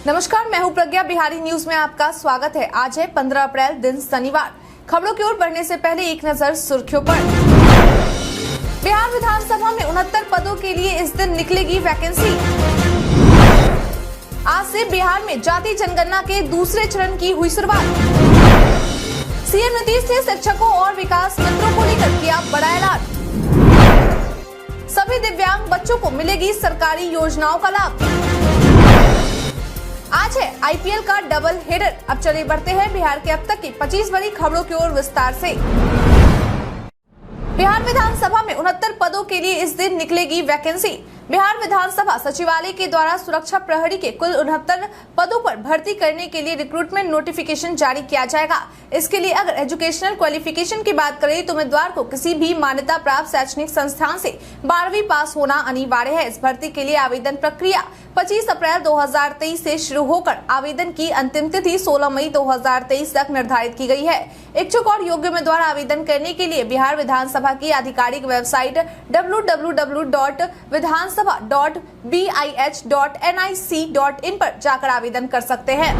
नमस्कार, मैं हूं प्रज्ञा। बिहारी न्यूज में आपका स्वागत है। आज है 15 अप्रैल, दिन शनिवार। खबरों की ओर बढ़ने से पहले एक नजर सुर्खियों पर। बिहार विधानसभा में 69 पदों के लिए इस दिन निकलेगी वैकेंसी। आज से बिहार में जाति जनगणना के दूसरे चरण की हुई शुरुआत। सीएम नीतीश ने शिक्षकों और विकास मित्रों को लेकर किया बड़ा ऐलान। सभी दिव्यांग बच्चों को मिलेगी सरकारी योजनाओं का लाभ। आज है आईपीएल का डबल हेडर। अब चलिए बढ़ते हैं बिहार के अब तक की 25 बड़ी खबरों की ओर विस्तार से। बिहार विधानसभा में 69 पदों के लिए इस दिन निकलेगी वैकेंसी। बिहार विधानसभा सचिवालय के द्वारा सुरक्षा प्रहरी के कुल 69 पदों पर भर्ती करने के लिए रिक्रूटमेंट नोटिफिकेशन जारी किया जाएगा। इसके लिए अगर एजुकेशनल क्वालिफिकेशन की बात करें तो उम्मीदवार को किसी भी मान्यता प्राप्त शैक्षणिक संस्थान से 12वीं पास होना अनिवार्य है। इस भर्ती के लिए आवेदन प्रक्रिया 25 अप्रैल 2023 से शुरू होकर आवेदन की अंतिम तिथि 16 मई 2023 तक निर्धारित की गई है। इच्छुक और योग्य उम्मीदवार आवेदन करने के लिए बिहार विधानसभा की आधिकारिक वेबसाइट www.vidhansabha.bih.nic.in पर जाकर आवेदन कर सकते हैं।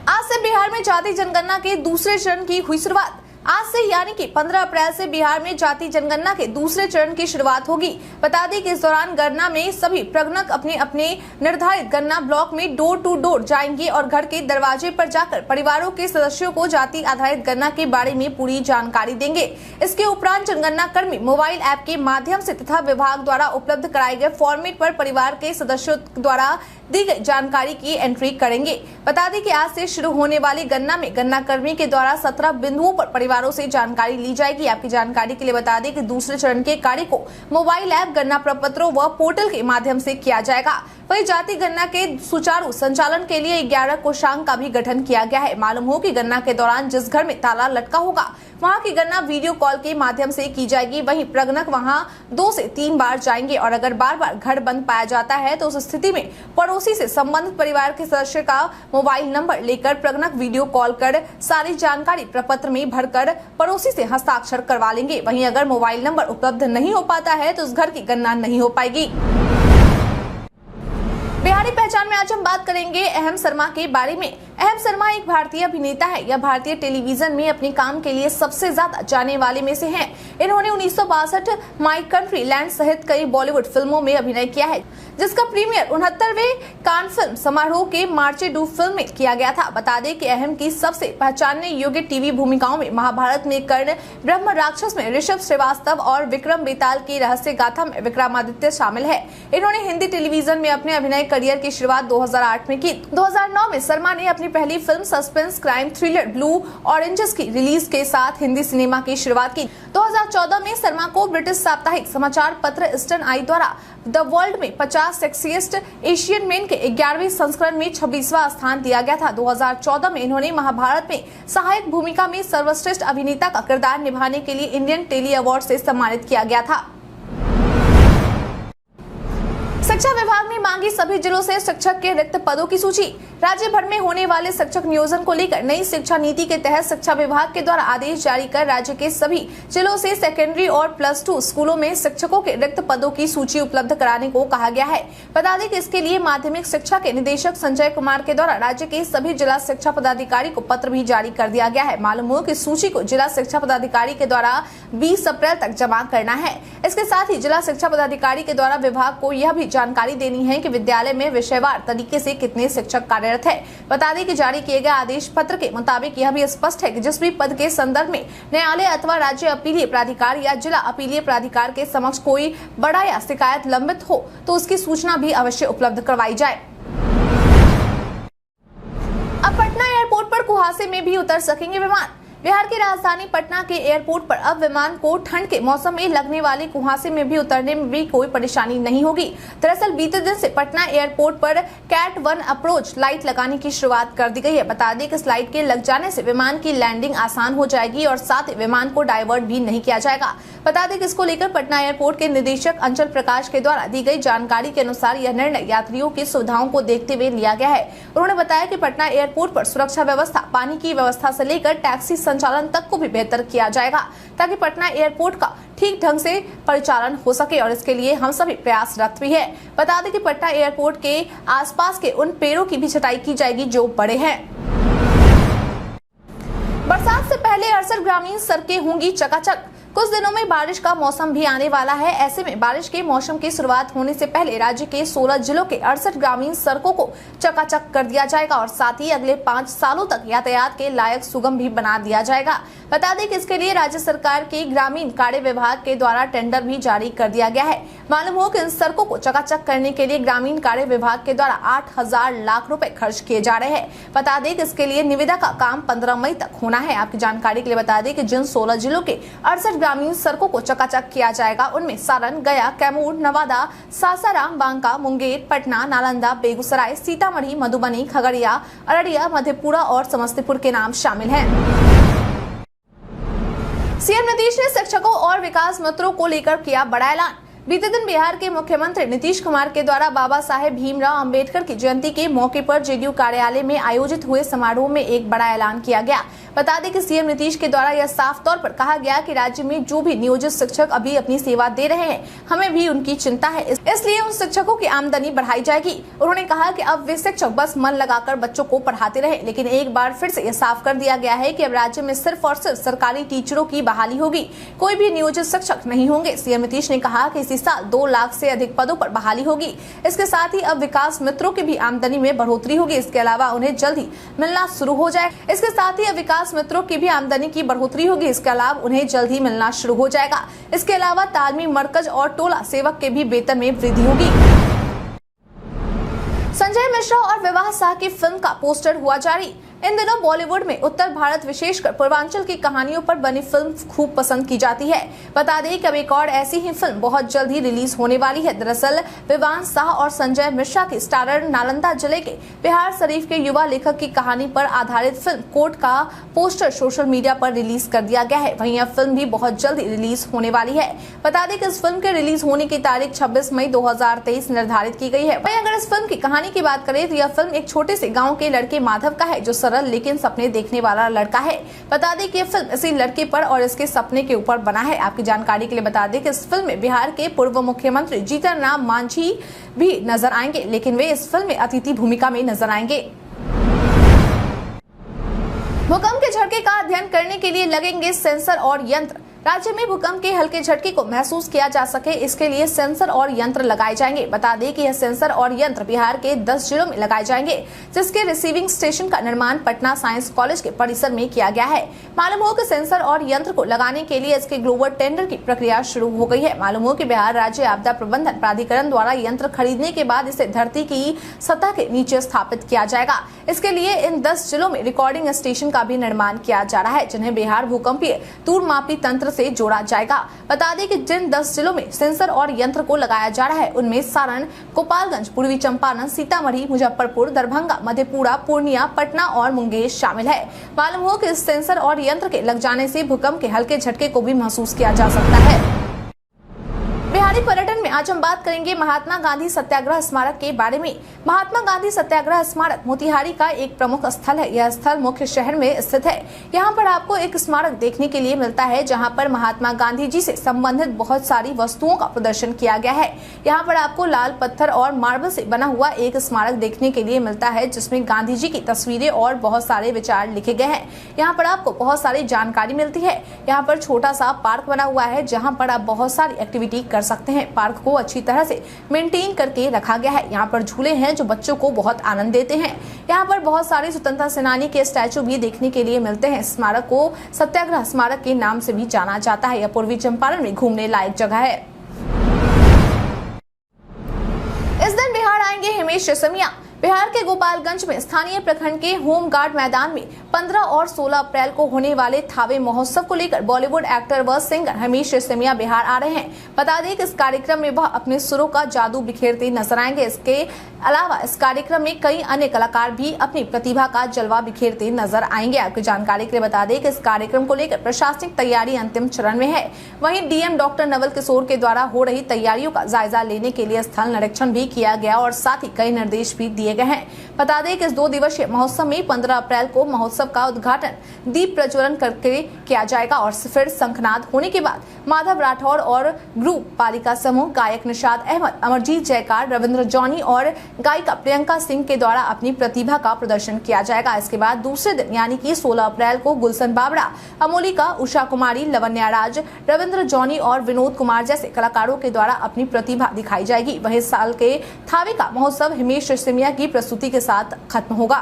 आज से बिहार में जाति जनगणना के दूसरे चरण की हुई शुरुआत। आज से यानी कि 15 अप्रैल से बिहार में जाति जनगणना के दूसरे चरण की शुरुआत होगी। बता दें कि इस दौरान गणना में सभी प्रगणक अपने अपने निर्धारित गणना ब्लॉक में डोर टू डोर जाएंगे और घर के दरवाजे पर जाकर परिवारों के सदस्यों को जाति आधारित गणना के बारे में पूरी जानकारी देंगे। इसके उपरांत जनगणना कर्मी मोबाइल ऐप के माध्यम से तथा विभाग द्वारा उपलब्ध कराए गए फॉर्मेट पर परिवार के सदस्यों द्वारा दी गई जानकारी की एंट्री करेंगे। बता दें कि आज से शुरू होने वाली गणना में गणना कर्मी के द्वारा 17 बिंदुओं पर परिवारों से जानकारी ली जाएगी। आपकी जानकारी के लिए बता दें कि दूसरे चरण के कार्य को मोबाइल ऐप, गणना प्रपत्रों व पोर्टल के माध्यम से किया जाएगा। वहीं जाति गणना के सुचारू संचालन के लिए 11 कोषांग का भी गठन किया गया है। मालूम हो कि गणना के दौरान जिस घर में ताला लटका होगा वहां की गणना वीडियो कॉल के माध्यम से की जाएगी। वहीं प्रगणक वहां 2 से 3 बार जाएंगे और अगर बार बार घर बंद पाया जाता है तो उस स्थिति में पड़ोसी से संबंधित परिवार के सदस्य का मोबाइल नंबर लेकर प्रगणक वीडियो कॉल कर सारी जानकारी प्रपत्र में भरकर पड़ोसी से हस्ताक्षर करवा लेंगे। वहीं अगर मोबाइल नंबर उपलब्ध नहीं हो पाता है तो उस घर की गणना नहीं हो पाएगी। बिहारी पहचान में आज हम बात करेंगे अहम शर्मा के बारे में। अहम शर्मा एक भारतीय अभिनेता है। यह भारतीय टेलीविजन में अपने काम के लिए सबसे ज्यादा जाने वाले में से हैं। इन्होंने 1962 माई कंट्री लैंड सहित कई बॉलीवुड फिल्मों में अभिनय किया है, जिसका प्रीमियर 69वें कान फिल्म समारोह के मार्चे डू फिल्म में किया गया था। बता दें कि अहम की सबसे पहचानने योग्य टीवी भूमिकाओं में महाभारत में कर्ण, ब्रह्म राक्षस में ऋषभ श्रीवास्तव और विक्रम बेताल की रहस्य गाथा में विक्रमादित्य शामिल है। इन्होंने हिंदी टेलीविजन में अपने अभिनय करियर की शुरुआत 2008 में की। 2009 में शर्मा ने अपनी पहली film suspense crime thriller blue oranges की रिलीज के साथ हिंदी सिनेमा की शुरुआत की। 2014 में शर्मा को ब्रिटिश साप्ताहिक समाचार पत्र ईस्टर्न आई द्वारा द वर्ल्ड में 50 सेक्सिएस्ट एशियन मेन के 11वें संस्करण में 26वां स्थान दिया गया था। 2014 में इन्होंने महाभारत में सहायक भूमिका में सर्वश्रेष्ठ अभिनेता का किरदार निभाने के लिए इंडियन टेली अवार्ड से सम्मानित किया गया था। शिक्षा विभाग ने मांगी सभी जिलों से शिक्षक के रिक्त पदों की सूची। राज्य भर में होने वाले शिक्षक नियोजन को लेकर नई शिक्षा नीति के तहत शिक्षा विभाग के द्वारा आदेश जारी कर राज्य के सभी जिलों से सेकेंडरी और +2 स्कूलों में शिक्षकों के रिक्त पदों की सूची उपलब्ध कराने को कहा गया है। बता दें कि इसके लिए माध्यमिक शिक्षा के निदेशक संजय कुमार के द्वारा राज्य के सभी जिला शिक्षा पदाधिकारी को पत्र भी जारी कर दिया गया है। मालूम हो कि सूची को जिला शिक्षा पदाधिकारी के द्वारा 20 अप्रैल तक जमा करना है। इसके साथ ही जिला शिक्षा पदाधिकारी के द्वारा विभाग को यह भी जानकारी देनी है कि विद्यालय में विषयवार तरीके से कितने शिक्षक कार्यरत है। बता दें कि जारी किए गए आदेश पत्र के मुताबिक यह भी स्पष्ट है कि जिस भी पद के संदर्भ में न्यायालय अथवा राज्य अपीलीय प्राधिकार या जिला अपीलीय प्राधिकार के समक्ष कोई बड़ा या शिकायत लंबित हो तो उसकी सूचना भी अवश्य उपलब्ध करवाई जाए। अब पटना एयरपोर्ट पर कुहासे में भी उतर सकेंगे विमान। बिहार की राजधानी पटना के एयरपोर्ट पर अब विमान को ठंड के मौसम में लगने वाले कुहासे में भी उतरने में भी कोई परेशानी नहीं होगी। दरअसल बीते दिन से पटना एयरपोर्ट पर कैट 1 अप्रोच लाइट लगाने की शुरुआत कर दी गई है। बता दें कि इस लाइट के लग जाने से विमान की लैंडिंग आसान हो जाएगी और साथ ही विमान को डाइवर्ट भी नहीं किया जाएगा। बता दें कि इसको लेकर पटना एयरपोर्ट के निदेशक अंचल प्रकाश के द्वारा दी गई जानकारी के अनुसार यह निर्णय यात्रियों की सुविधाओं को देखते हुए लिया गया है। उन्होंने बताया कि पटना एयरपोर्ट पर सुरक्षा व्यवस्था, पानी की व्यवस्था से लेकर टैक्सी संचालन तक को भी बेहतर किया जाएगा ताकि पटना एयरपोर्ट का ठीक ढंग से परिचालन हो सके और इसके लिए हम सभी प्रयासरत भी है। बता दें कि पटना एयरपोर्ट के आसपास के उन पेड़ों की भी छटाई की जाएगी जो बड़े हैं। बरसात से पहले 68 ग्रामीण सड़कें होंगी चकाचक। कुछ दिनों में बारिश का मौसम भी आने वाला है। ऐसे में बारिश के मौसम की शुरुआत होने से पहले राज्य के 16 जिलों के 68 ग्रामीण सड़कों को चकाचक कर दिया जाएगा और साथ ही अगले 5 सालों तक यातायात के लायक सुगम भी बना दिया जाएगा। बता दें कि इसके लिए राज्य सरकार के ग्रामीण कार्य विभाग के द्वारा टेंडर भी जारी कर दिया गया है। मालूम हो कि इन सड़कों को चकाचक करने के लिए ग्रामीण कार्य विभाग के द्वारा 8,000 लाख रुपए खर्च किए जा रहे हैं। बता दें कि इसके लिए निविदा का काम 15 मई तक होना है। आपकी जानकारी के लिए बता दें कि जिन 16 जिलों के 68 ग्रामीण सड़कों को चकाचक किया जाएगा उनमें सारण, गया, कैमूर, नवादा, सासाराम, बांका, मुंगेर, पटना, नालंदा, बेगूसराय, सीतामढ़ी, मधुबनी, खगड़िया, अररिया, मधेपुरा और समस्तीपुर के नाम शामिल हैं। सीएम नीतीश ने शिक्षकों और विकास मित्रों को लेकर किया बड़ा ऐलान। बीते दिन बिहार के मुख्यमंत्री नीतीश कुमार के द्वारा बाबा साहेब भीमराव अंबेडकर की जयंती के मौके पर जेडीयू कार्यालय में आयोजित हुए समारोह में एक बड़ा ऐलान किया गया। बता दें कि सीएम नीतीश के द्वारा यह साफ तौर पर कहा गया कि राज्य में जो भी नियोजित शिक्षक अभी अपनी सेवा दे रहे हैं, हमें भी उनकी चिंता है, इसलिए उन शिक्षकों की आमदनी बढ़ाई जाएगी। उन्होंने कहा कि अब वे शिक्षक बस मन लगाकर बच्चों को पढ़ाते रहे, लेकिन एक बार फिर से यह साफ कर दिया गया है कि अब राज्य में सिर्फ और सिर्फ सरकारी टीचरों की बहाली होगी, कोई भी नियोजित शिक्षक नहीं होंगे। सीएम नीतीश ने कहा कि इसी साल 2 लाख से अधिक पदों पर बहाली होगी। इसके साथ ही अब विकास मित्रों की भी आमदनी में बढ़ोतरी होगी। इसके अलावा उन्हें जल्द ही मिलना शुरू हो जाएगा। इसके साथ ही अब विकास मित्रों की भी आमदनी की बढ़ोतरी होगी। इसके अलावा उन्हें जल्द ही मिलना शुरू हो जाएगा। इसके अलावा तालमी मरकज और टोला सेवक के भी वेतन में वृद्धि होगी। संजय मिश्रा और विवाह शाह की फिल्म का पोस्टर हुआ जारी। इन दिनों बॉलीवुड में उत्तर भारत विशेषकर पूर्वांचल की कहानियों पर बनी फिल्म खूब पसंद की जाती है। बता दें कि अब एक और ऐसी ही फिल्म बहुत जल्द ही रिलीज होने वाली है। दरअसल विवाह शाह और संजय मिश्रा की स्टारर नालंदा जिले के बिहार शरीफ के युवा लेखक की कहानी पर आधारित फिल्म कोर्ट का पोस्टर सोशल मीडिया पर रिलीज कर दिया गया है। वहीं यह फिल्म भी बहुत जल्द ही रिलीज होने वाली है। बता दें कि इस फिल्म के रिलीज होने की तारीख 26 मई 2023 निर्धारित की गई है। वहीं अगर इस फिल्म की कहानी की बात करें तो यह फिल्म एक छोटे से गाँव के लड़के माधव का है, जो लेकिन सपने देखने वाला लड़का है। बता दें कि ये फिल्म इसी लड़के पर और इसके सपने के ऊपर बना है। आपकी जानकारी के लिए बता दें कि इस फिल्म में बिहार के पूर्व मुख्यमंत्री जीतन राम मांझी भी नजर आएंगे, लेकिन वे इस फिल्म में अतिथि भूमिका में नजर आएंगे। भूकंप के झटके का अध्ययन करने के लिए लगेंगे सेंसर और यंत्र। राज्य में भूकंप के हल्के झटके को महसूस किया जा सके, इसके लिए सेंसर और यंत्र लगाए जाएंगे। बता दें कि यह सेंसर और यंत्र बिहार के 10 जिलों में लगाए जाएंगे, जिसके रिसीविंग स्टेशन का निर्माण पटना साइंस कॉलेज के परिसर में किया गया है। मालूम हो कि सेंसर और यंत्र को लगाने के लिए इसके ग्लोबल टेंडर की प्रक्रिया शुरू हो गई है। मालूम हो कि बिहार राज्य आपदा प्रबंधन प्राधिकरण द्वारा यंत्र खरीदने के बाद इसे धरती की सतह के नीचे स्थापित किया जाएगा। इसके लिए इन 10 जिलों में रिकॉर्डिंग स्टेशन का भी निर्माण किया जा रहा है, जिन्हें बिहार भूकंपीय दूरमापी तंत्र से जोड़ा जाएगा। बता दें कि जिन 10 जिलों में सेंसर और यंत्र को लगाया जा रहा है उनमें सारण, गोपालगंज, पूर्वी चंपारण, सीतामढ़ी, मुजफ्फरपुर, दरभंगा, मधेपुरा, पूर्णिया, पटना और मुंगेर शामिल है। मालूम हो कि इस सेंसर और यंत्र के लग जाने से भूकंप के हल्के झटके को भी महसूस किया जा सकता है। बिहारी पर्यटन में आज हम बात करेंगे महात्मा गांधी सत्याग्रह स्मारक के बारे में। महात्मा गांधी सत्याग्रह स्मारक मोतिहारी का एक प्रमुख स्थल है। यह स्थल मुख्य शहर में स्थित है। यहाँ पर आपको एक स्मारक देखने के लिए मिलता है, जहाँ पर महात्मा गांधी जी से संबंधित बहुत सारी वस्तुओं का प्रदर्शन किया गया है। यहाँ पर आपको लाल पत्थर और मार्बल से बना हुआ एक स्मारक देखने के लिए मिलता है, जिसमें गांधी जी की तस्वीरें और बहुत सारे विचार लिखे गए हैं। यहाँ पर आपको बहुत सारी जानकारी मिलती है। यहाँ पर छोटा सा पार्क बना हुआ है, जहाँ पर आप बहुत सारी एक्टिविटी कर सकते हैं। पार्क को अच्छी तरह से मेंटेन करके रखा गया है। यहाँ पर झूले हैं जो बच्चों को बहुत आनंद देते हैं। यहाँ पर बहुत सारे स्वतंत्रता सेनानी के स्टैचू भी देखने के लिए मिलते हैं। स्मारक को सत्याग्रह स्मारक के नाम से भी जाना जाता है। यह पूर्वी चंपारण में घूमने लायक जगह है। इस दिन बिहार आएंगे हिमेश रेशमिया। बिहार के गोपालगंज में स्थानीय प्रखंड के होम गार्ड मैदान में 15 और 16 अप्रैल को होने वाले थावे महोत्सव को लेकर बॉलीवुड एक्टर व सिंगर हिमेश रेशमिया बिहार आ रहे हैं। बता दें कि इस कार्यक्रम में वह अपने सुरों का जादू बिखेरते नजर आएंगे। इसके अलावा इस कार्यक्रम में कई अन्य कलाकार भी अपनी प्रतिभा का जलवा बिखेरते नजर आएंगे। आपकी जानकारी के लिए बता दें कि इस कार्यक्रम को लेकर प्रशासनिक तैयारी अंतिम चरण में है। वहीं डीएम डॉक्टर नवल किशोर के द्वारा हो रही तैयारियों का जायजा लेने के लिए स्थल निरीक्षण भी किया गया और साथ ही कई निर्देश भी दिए गए हैं। बता दें कि इस 2 दिवसीय महोत्सव में 15 अप्रैल को महोत्सव महोत्सव का उद्घाटन दीप प्रज्वलन करके किया जाएगा और फिर शंखनाद होने के बाद माधव राठौर और ग्रुप बालिका समूह, गायक निशाद अहमद, अमरजीत जयकार, रविंद्र जॉनी और गायिका प्रियंका सिंह के द्वारा अपनी प्रतिभा का प्रदर्शन किया जाएगा। इसके बाद दूसरे दिन यानी कि 16 अप्रैल को गुलशन बाबड़ा, अमोलिका, उषा कुमारी, लवन्या राज, रविंद्र जॉनी और विनोद कुमार जैसे कलाकारों के द्वारा अपनी प्रतिभा दिखाई जाएगी। वहीं साल के थावे का महोत्सव हिमेश रेशमिया की प्रस्तुति के साथ खत्म होगा।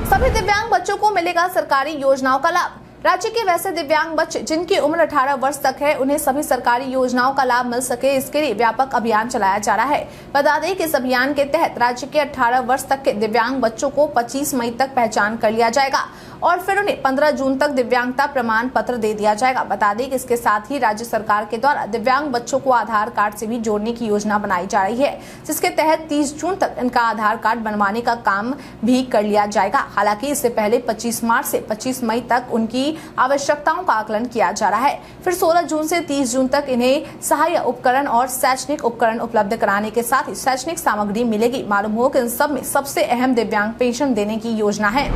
सभी दिव्यांग बच्चों को मिलेगा सरकारी योजनाओं का लाभ। राज्य के वैसे दिव्यांग बच्चे जिनकी उम्र 18 वर्ष तक है, उन्हें सभी सरकारी योजनाओं का लाभ मिल सके, इसके लिए व्यापक अभियान चलाया जा रहा है। बता दें कि इस अभियान के तहत राज्य के 18 वर्ष तक के दिव्यांग बच्चों को 25 मई तक पहचान कर लिया जाएगा और फिर उन्हें 15 जून तक दिव्यांगता प्रमाण पत्र दे दिया जाएगा। बता दें कि इसके साथ ही राज्य सरकार के द्वारा दिव्यांग बच्चों को आधार कार्ड से भी जोड़ने की योजना बनाई जा रही है, जिसके तहत 30 जून तक इनका आधार कार्ड बनवाने का काम भी कर लिया जाएगा। हालांकि इससे पहले 25 मार्च से 25 मई तक उनकी आवश्यकताओं का आकलन किया जा रहा है। फिर 16 जून से 30 जून तक इन्हें सहायक उपकरण और शैक्षणिक उपकरण उपलब्ध कराने के साथ ही शैक्षणिक सामग्री मिलेगी। मालूम हो कि इन सब में सबसे अहम दिव्यांग पेंशन देने की योजना है।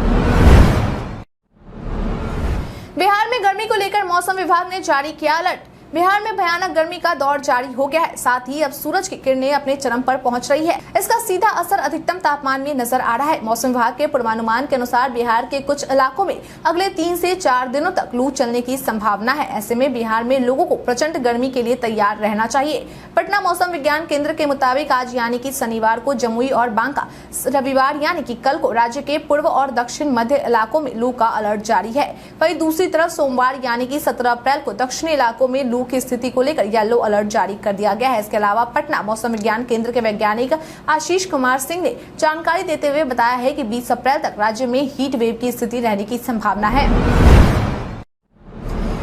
बिहार में गर्मी को लेकर मौसम विभाग ने जारी किया अलर्ट। बिहार में भयानक गर्मी का दौर जारी हो गया है, साथ ही अब सूरज की किरणें अपने चरम पर पहुंच रही है। इसका सीधा असर अधिकतम तापमान में नजर आ रहा है। मौसम विभाग के पूर्वानुमान के अनुसार बिहार के कुछ इलाकों में अगले 3 से 4 दिनों तक लू चलने की संभावना है। ऐसे में बिहार में लोगों को प्रचंड गर्मी के लिए तैयार रहना चाहिए। पटना मौसम विज्ञान केंद्र के मुताबिक आज यानी कि शनिवार को जमुई और बांका, रविवार यानी कि कल को राज्य के पूर्व और दक्षिण मध्य इलाकों में लू का अलर्ट जारी है। वहीं दूसरी तरफ सोमवार यानी कि 17 अप्रैल को दक्षिणी इलाकों में लू की स्थिति को लेकर येलो अलर्ट जारी कर दिया गया है। इसके अलावा पटना मौसम विज्ञान केंद्र के वैज्ञानिक आशीष कुमार सिंह ने जानकारी देते हुए बताया है कि 20 अप्रैल तक राज्य में हीट वेव की स्थिति रहने की संभावना है।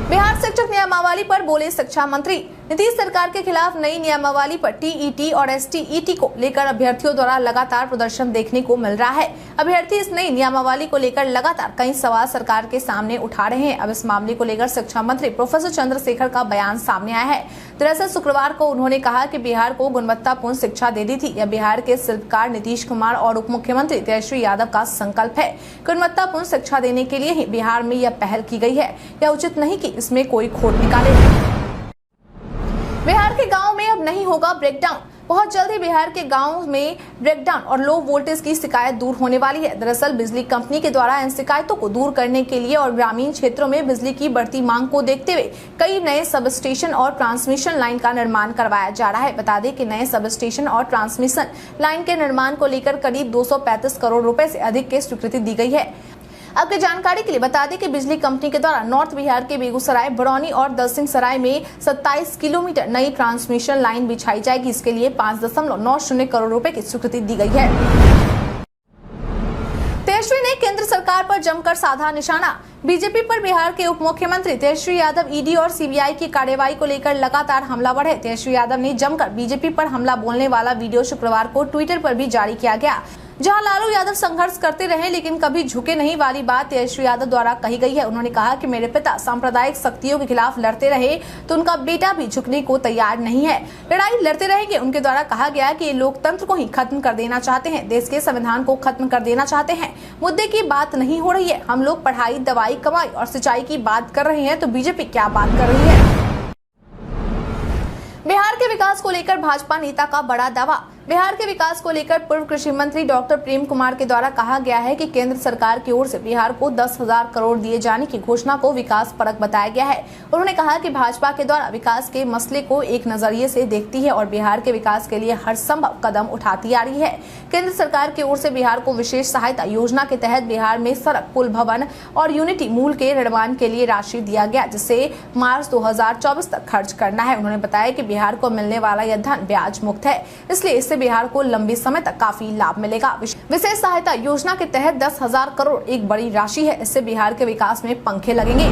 बिहार शिक्षक नियमावली पर बोले शिक्षा मंत्री। नीतीश सरकार के खिलाफ नई नियमावली पर टीईटी और एसटीईटी को लेकर अभ्यर्थियों द्वारा लगातार प्रदर्शन देखने को मिल रहा है। अभ्यर्थी इस नई नियमावली को लेकर लगातार कई सवाल सरकार के सामने उठा रहे हैं। अब इस मामले को लेकर शिक्षा मंत्री प्रोफेसर चंद्रशेखर का बयान सामने आया है। दरअसल शुक्रवार को उन्होंने कहा कि बिहार को गुणवत्तापूर्ण शिक्षा देनी थी। यह बिहार के शिल्पकार नीतीश कुमार और उप मुख्यमंत्री तेजस्वी यादव का संकल्प है। गुणवत्तापूर्ण शिक्षा देने के लिए ही बिहार में यह पहल की गई है। यह उचित नहीं कि इसमें कोई खोट निकाले। बिहार के गांव में अब नहीं होगा ब्रेकडाउन। बहुत जल्द ही बिहार के गांव में ब्रेकडाउन और लो वोल्टेज की शिकायत दूर होने वाली है। दरअसल बिजली कंपनी के द्वारा इन शिकायतों को दूर करने के लिए और ग्रामीण क्षेत्रों में बिजली की बढ़ती मांग को देखते हुए कई नए सब स्टेशन और ट्रांसमिशन लाइन का निर्माण करवाया जा रहा है। बता दें कि नए सब स्टेशन और ट्रांसमिशन लाइन के निर्माण को लेकर करीब 235 करोड़ रुपए से अधिक की स्वीकृति दी गई है। आपकी जानकारी के लिए बता दें कि बिजली कंपनी के द्वारा नॉर्थ बिहार के बेगूसराय, बरौनी और दलसिंह सराय में 27 किलोमीटर नई ट्रांसमिशन लाइन बिछाई जाएगी। इसके लिए 5.90 करोड़ रुपए की स्वीकृति दी गई है। तेजस्वी ने केंद्र सरकार पर जमकर साधा निशाना। बीजेपी पर बिहार के उप मुख्यमंत्री तेजस्वी यादव ईडी और सीबीआई की कार्यवाही को लेकर लगातार हमलावर है। तेजस्वी यादव ने जमकर बीजेपी पर हमला बोलने वाला वीडियो शुक्रवार को ट्विटर पर भी जारी किया गया, जहां लालू यादव संघर्ष करते रहे लेकिन कभी झुके नहीं वाली बात तेजस्वी यादव द्वारा कही गई है। उन्होंने कहा कि मेरे पिता सांप्रदायिक शक्तियों के खिलाफ लड़ते रहे तो उनका बेटा भी झुकने को तैयार नहीं है, लड़ाई लड़ते रहेंगे। उनके द्वारा कहा गया कि ये लोकतंत्र को ही खत्म कर देना चाहते हैं, देश के संविधान को खत्म कर देना चाहते हैं। मुद्दे की बात नहीं हो रही है। हम लोग पढ़ाई, दवाई, कमाई और सिंचाई की बात कर रहे हैं तो बीजेपी क्या बात कर रही है। बिहार के विकास को लेकर भाजपा नेता का बड़ा दावा। बिहार के विकास को लेकर पूर्व कृषि मंत्री डॉक्टर प्रेम कुमार के द्वारा कहा गया है कि केंद्र सरकार की ओर से बिहार को 10,000 करोड़ दिए जाने की घोषणा को विकास परक बताया गया है। उन्होंने कहा कि भाजपा के द्वारा विकास के मसले को एक नजरिए से देखती है और बिहार के विकास के लिए हर संभव कदम उठाती आ रही है। केंद्र सरकार की ओर से बिहार को विशेष सहायता योजना के तहत बिहार में सड़क, पुल, भवन और यूनिटी मूल के निर्माण के लिए राशि दिया गया, जिसे मार्च 2024 तक खर्च करना है। उन्होंने बताया कि बिहार को मिलने वाला यह धन ब्याज मुक्त है, इसलिए इससे बिहार को लंबे समय तक काफी लाभ मिलेगा। विशेष सहायता योजना के तहत 10,000 करोड़ एक बड़ी राशि है। इससे बिहार के विकास में पंखे लगेंगे।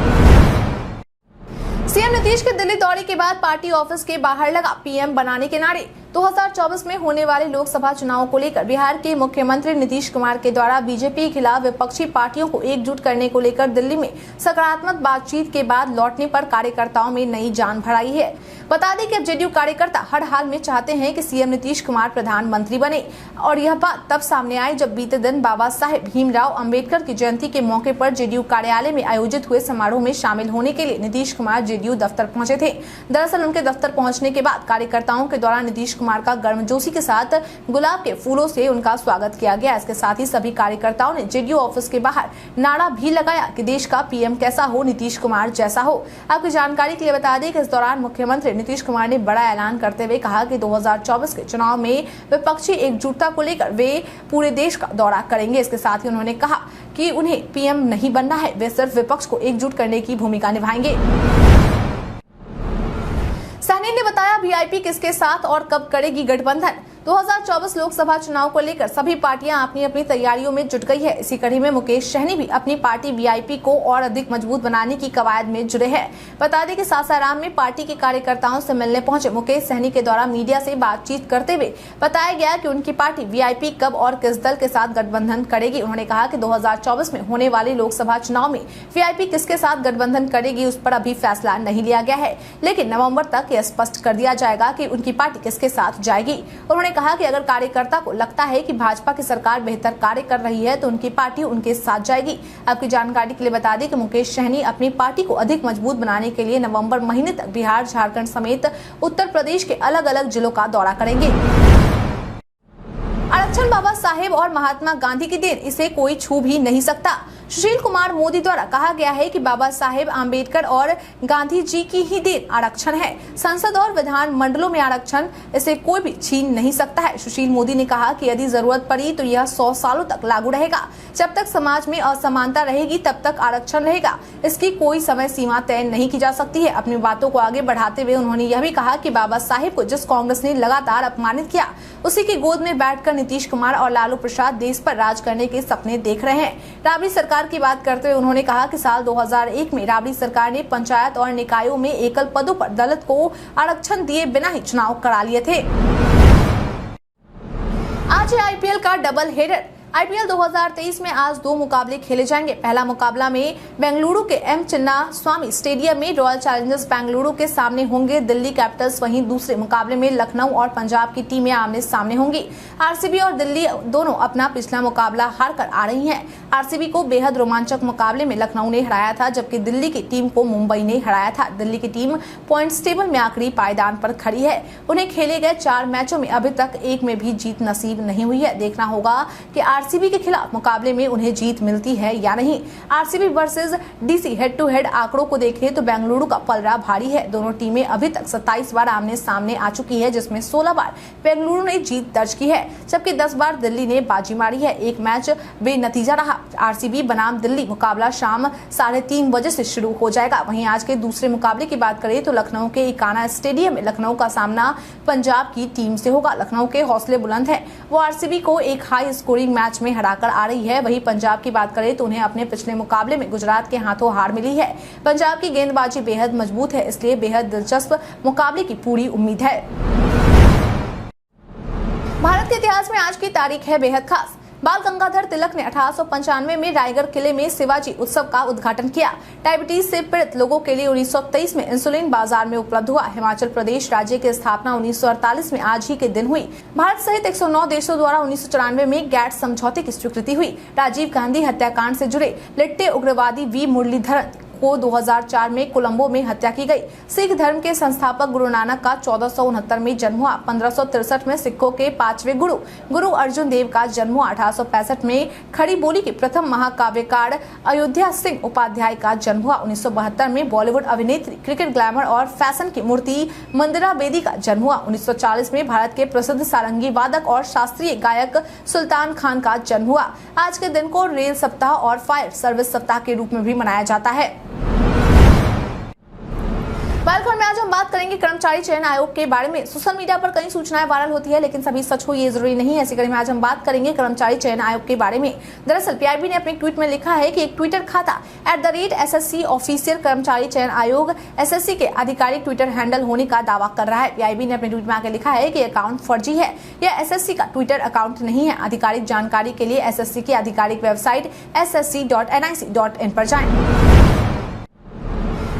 सीएम नीतीश के दिल्ली दौरे के बाद पार्टी ऑफिस के बाहर लगा पीएम बनाने के नारे। 2024 में होने वाले लोकसभा चुनाव को लेकर बिहार के मुख्यमंत्री नीतीश कुमार के द्वारा बीजेपी के खिलाफ विपक्षी पार्टियों को एकजुट करने को लेकर दिल्ली में सकारात्मक बातचीत के बाद लौटने पर कार्यकर्ताओं में नई जान भर आई है। बता दें कि अब जेडीयू कार्यकर्ता हर हाल में चाहते हैं कि सीएम नीतीश कुमार प्रधानमंत्री बने और यह बात तब सामने आई जब बीते दिन बाबा साहेब भीमराव अंबेडकर की जयंती के मौके पर जेडीयू कार्यालय में आयोजित हुए समारोह में शामिल होने के लिए नीतीश कुमार जेडीयू दफ्तर पहुंचे थे। दरअसल उनके दफ्तर पहुंचने के बाद कार्यकर्ताओं के द्वारा नीतीश कुमार का गर्मजोशी के साथ गुलाब के फूलों से उनका स्वागत किया गया। इसके साथ ही सभी कार्यकर्ताओं ने जेडीयू ऑफिस के बाहर नारा भी लगाया कि देश का पीएम कैसा हो, नीतीश कुमार जैसा हो। आपकी जानकारी के लिए बता दें कि इस दौरान मुख्यमंत्री नीतीश कुमार ने बड़ा ऐलान करते हुए कहा कि 2024 के चुनाव में विपक्षी एकजुटता को लेकर वे पूरे देश का दौरा करेंगे। इसके साथ ही उन्होंने कहा कि उन्हें पीएम नहीं बनना है, वे सिर्फ विपक्ष को एकजुट करने की भूमिका निभाएंगे। सहनी ने बताया वीआईपी किसके साथ और कब करेगी गठबंधन। 2024 लोकसभा चुनाव को लेकर सभी पार्टियां अपनी अपनी तैयारियों में जुट गई है। इसी कड़ी में मुकेश सहनी भी अपनी पार्टी वीआईपी को और अधिक मजबूत बनाने की कवायद में जुड़े हैं। बता दें कि सासाराम में पार्टी के कार्यकर्ताओं से मिलने पहुंचे मुकेश सहनी के द्वारा मीडिया से बातचीत करते हुए बताया गया कि उनकी पार्टी वीआईपी कब और किस दल के साथ गठबंधन करेगी। उन्होंने कहा कि 2024 में होने वाले लोकसभा चुनाव में वीआईपी किसके साथ गठबंधन करेगी उस पर अभी फैसला नहीं लिया गया है, लेकिन नवम्बर तक यह स्पष्ट कर दिया जाएगा कि उनकी पार्टी किसके साथ जाएगी। उन्होंने कहा कि अगर कार्यकर्ता को लगता है कि भाजपा की सरकार बेहतर कार्य कर रही है तो उनकी पार्टी उनके साथ जाएगी। आपकी जानकारी के लिए बता दें कि मुकेश सहनी अपनी पार्टी को अधिक मजबूत बनाने के लिए नवंबर महीने तक बिहार, झारखंड समेत उत्तर प्रदेश के अलग अलग जिलों का दौरा करेंगे। आरक्षण बाबा साहेब और महात्मा गांधी की देन, इसे कोई छू भी नहीं सकता। सुशील कुमार मोदी द्वारा कहा गया है कि बाबा साहेब आम्बेडकर और गांधी जी की ही देन आरक्षण है। संसद और विधान मंडलों में आरक्षण, इसे कोई भी छीन नहीं सकता है। सुशील मोदी ने कहा कि यदि जरूरत पड़ी तो यह 100 सालों तक लागू रहेगा। जब तक समाज में असमानता रहेगी तब तक आरक्षण रहेगा, इसकी कोई समय सीमा तय नहीं की जा सकती है। अपनी बातों को आगे बढ़ाते हुए उन्होंने यह भी कहा कि बाबा साहेब को जिस कांग्रेस ने लगातार अपमानित किया, उसी की गोद में बैठकर नीतीश कुमार और लालू प्रसाद देश पर राज करने के सपने देख रहे हैं। राबड़ी सरकार की बात करते हुए उन्होंने कहा कि साल 2001 में राबड़ी सरकार ने पंचायत और निकायों में एकल पदों पर दलित को आरक्षण दिए बिना ही चुनाव करा लिए थे। आज है आईपीएल का डबल हेडर। आईपीएल 2023 में आज 2 मुकाबले खेले जाएंगे। पहला मुकाबला में बेंगलुरु के एम चिन्नास्वामी स्टेडियम में रॉयल चैलेंजर्स बेंगलुरु के सामने होंगे दिल्ली कैपिटल्स। वहीं दूसरे मुकाबले में लखनऊ और पंजाब की टीमें आमने सामने होंगी। आरसीबी और दिल्ली दोनों अपना पिछला मुकाबला हार कर आ रही हैं। आरसीबी को बेहद रोमांचक मुकाबले में लखनऊ ने हराया था, जबकि दिल्ली की टीम को मुंबई ने हराया था। दिल्ली की टीम पॉइंट्स टेबल में आखिरी पायदान पर खड़ी है। उन्हें खेले गए 4 मैचों में अभी तक एक में भी जीत नसीब नहीं हुई है। देखना होगा कि आरसीबी के खिलाफ मुकाबले में उन्हें जीत मिलती है या नहीं। RCB versus DC head to head आंकड़ों को देखें तो बेंगलुरु का पलड़ा भारी है। दोनों टीमें अभी तक 27 बार आमने सामने आ चुकी है, जिसमें 16 बार बेंगलुरु ने जीत दर्ज की है, जबकि 10 बार दिल्ली ने बाजी मारी है। एक मैच बेनतीजा रहा। आरसीबी बनाम दिल्ली मुकाबला शाम 3:30 बजे से शुरू हो जाएगा। वहीं आज के दूसरे मुकाबले की बात करें तो लखनऊ के इकाना स्टेडियम में लखनऊ का सामना पंजाब की टीम से होगा। लखनऊ के हौसले बुलंद है, वो आरसीबी को एक हाई स्कोरिंग मैच में हराकर आ रही है। वहीं पंजाब की बात करें तो उन्हें अपने पिछले मुकाबले में गुजरात के हाथों हार मिली है। पंजाब की गेंदबाजी बेहद मजबूत है, इसलिए बेहद दिलचस्प मुकाबले की पूरी उम्मीद है। भारत के इतिहास में आज की तारीख है बेहद खास। बाल गंगाधर तिलक ने 1895 में रायगढ़ किले में शिवाजी उत्सव का उद्घाटन किया। डायबिटीज से पीड़ित लोगों के लिए 1923 में इंसुलिन बाजार में उपलब्ध हुआ। हिमाचल प्रदेश राज्य की स्थापना 1948 में आज ही के दिन हुई। भारत सहित 109 देशों द्वारा 1994 में गैट समझौते की स्वीकृति हुई। राजीव गांधी हत्याकांड से जुड़े लिट्टे उग्रवादी वी मुरलीधरन को 2004 में कोलंबो में हत्या की गई। सिख धर्म के संस्थापक गुरु नानक का 1469 में जन्म हुआ। 1563 में सिखों के 5वें गुरु गुरु अर्जुन देव का जन्म हुआ। 1865 में खड़ी बोली के प्रथम महाकाव्यकार अयोध्या सिंह उपाध्याय का जन्म हुआ। 1972 में बॉलीवुड अभिनेत्री, क्रिकेट ग्लैमर और फैशन की मूर्ति मंदिरा बेदी का जन्म हुआ। 1940 में भारत के प्रसिद्ध सारंगी वादक और शास्त्रीय गायक सुल्तान खान का जन्म हुआ। आज के दिन को रेल सप्ताह और फायर सर्विस सप्ताह के रूप में भी मनाया जाता है। बालखंड में आज हम बात करेंगे कर्मचारी चयन आयोग के बारे में। सोशल मीडिया पर कई सूचनाएं वायरल होती है, लेकिन सभी सच हो ये जरूरी नहीं है। इसी कड़ी में आज हम बात करेंगे कर्मचारी चयन आयोग के बारे में। दरअसल पीआईबी ने अपने ट्वीट में लिखा है कि एक ट्विटर खाता @SSC ऑफिशियल कर्मचारी चयन आयोग SSC के आधिकारिक ट्विटर हैंडल होने का दावा कर रहा है। पीआईबी ने अपने ट्वीट में आगे लिखा है कि अकाउंट फर्जी है, यह SSC का ट्विटर अकाउंट नहीं है। आधिकारिक जानकारी के लिए SSC की आधिकारिक वेबसाइट ssc.nic.in पर जाएं।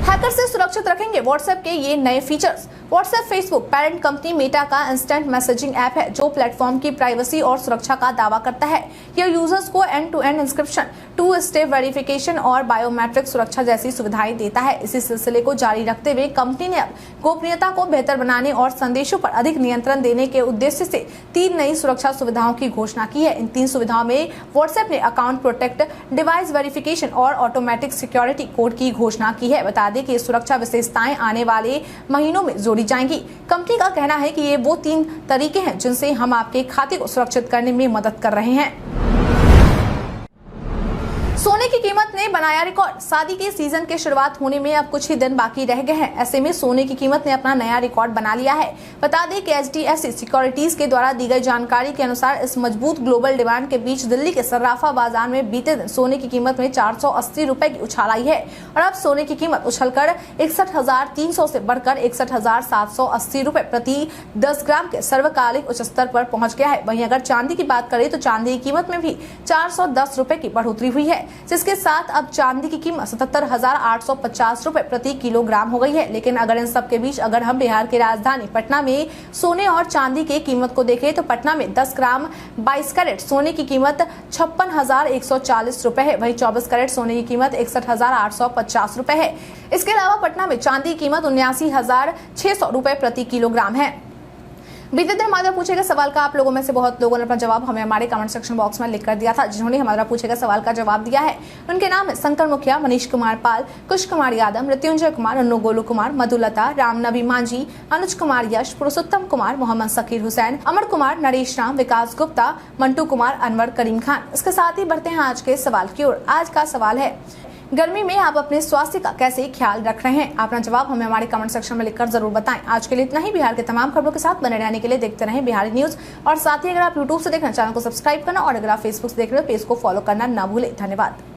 हैकर से सुरक्षित रखेंगे व्हाट्सएप के ये नए features. WhatsApp Facebook parent company Meta का इंस्टेंट मैसेजिंग ऐप है जो प्लेटफॉर्म की प्राइवेसी और सुरक्षा का दावा करता है। यह यूजर्स को end to end encryption, 2 step verification और बायोमेट्रिक सुरक्षा जैसी सुविधाएं देता है। इसी सिलसिले को जारी रखते हुए कंपनी ने अब गोपनीयता को बेहतर बनाने और संदेशों पर अधिक नियंत्रण देने के उद्देश्य से 3 नई सुरक्षा सुविधाओं की घोषणा की है। इन 3 सुविधाओं में व्हाट्सएप ने अकाउंट प्रोटेक्ट, डिवाइस वेरिफिकेशन और ऑटोमेटिक सिक्योरिटी कोड की घोषणा की है। बता दें कि सुरक्षा विशेषताएं आने वाले महीनों में जोड़ी जाएंगी। कंपनी का कहना है कि ये वो 3 तरीके हैं जिनसे हम आपके खाते को सुरक्षित करने में मदद कर रहे हैं। सोने की कीमत ने बनाया रिकॉर्ड। शादी के सीजन के शुरुआत होने में अब कुछ ही दिन बाकी रह गए हैं। ऐसे में सोने की कीमत ने अपना नया रिकॉर्ड बना लिया है। बता दें कि HDFC सिक्योरिटीज के द्वारा दी गई जानकारी के अनुसार इस मजबूत ग्लोबल डिमांड के बीच दिल्ली के सर्राफा बाजार में बीते दिन सोने की कीमत में 480 रुपए की उछाल आई है और अब सोने की कीमत उछलकर 61,300 से बढ़कर 61,780 रुपए प्रति 10 ग्राम के सर्वकालिक उच्च स्तर पर पहुंच गया है। वहीं अगर चांदी की बात करें तो चांदी की कीमत में भी 410 रुपए की बढ़ोतरी हुई है, जिसके साथ अब चांदी की कीमत 77,850 रुपए प्रति किलोग्राम हो गई है। लेकिन अगर इन सब के बीच अगर हम बिहार की राजधानी पटना में सोने और चांदी की कीमत को देखें तो पटना में 10 ग्राम 22 कैरेट सोने की कीमत 56,140 रुपए है। वहीं 24 कैरेट सोने की कीमत 61,850 रुपए है। इसके अलावा पटना में चांदी की कीमत 79,600 रुपए प्रति किलोग्राम है। बीते दिन हमारा पूछे गए सवाल का आप लोगों में से बहुत लोगों ने अपना जवाब हमें हमारे कमेंट सेक्शन बॉक्स में लिख कर दिया था। जिन्होंने हमारा पूछे गए सवाल का जवाब दिया है उनके नाम है शंकर मुखिया, मनीष कुमार पाल, कुश कुमार यादव, मृत्युंजय कुमार, अन्नू गोलू कुमार, मधुलता, रामनबी मांझी, अनुज कुमार यश, पुरुषोत्तम कुमार, मोहम्मद सकीर हुसैन, अमर कुमार, नरेश राम, विकास गुप्ता, मंटू कुमार, अनवर करीम खान। इसके साथ ही बढ़ते हैं आज के सवाल की ओर। आज का सवाल है, गर्मी में आप अपने स्वास्थ्य का कैसे ख्याल रख रहे हैं? अपना जवाब हमें हमारे कमेंट सेक्शन में लिखकर जरूर बताएं। आज के लिए इतना ही। बिहार के तमाम खबरों के साथ बने रहने के लिए देखते रहें बिहारी न्यूज और साथ ही अगर आप यूट्यूब से देख रहे हैं चैनल को सब्सक्राइब करना और अगर आप फेसबुक से देख रहे हो पेज को फॉलो करना ना भूलें। धन्यवाद।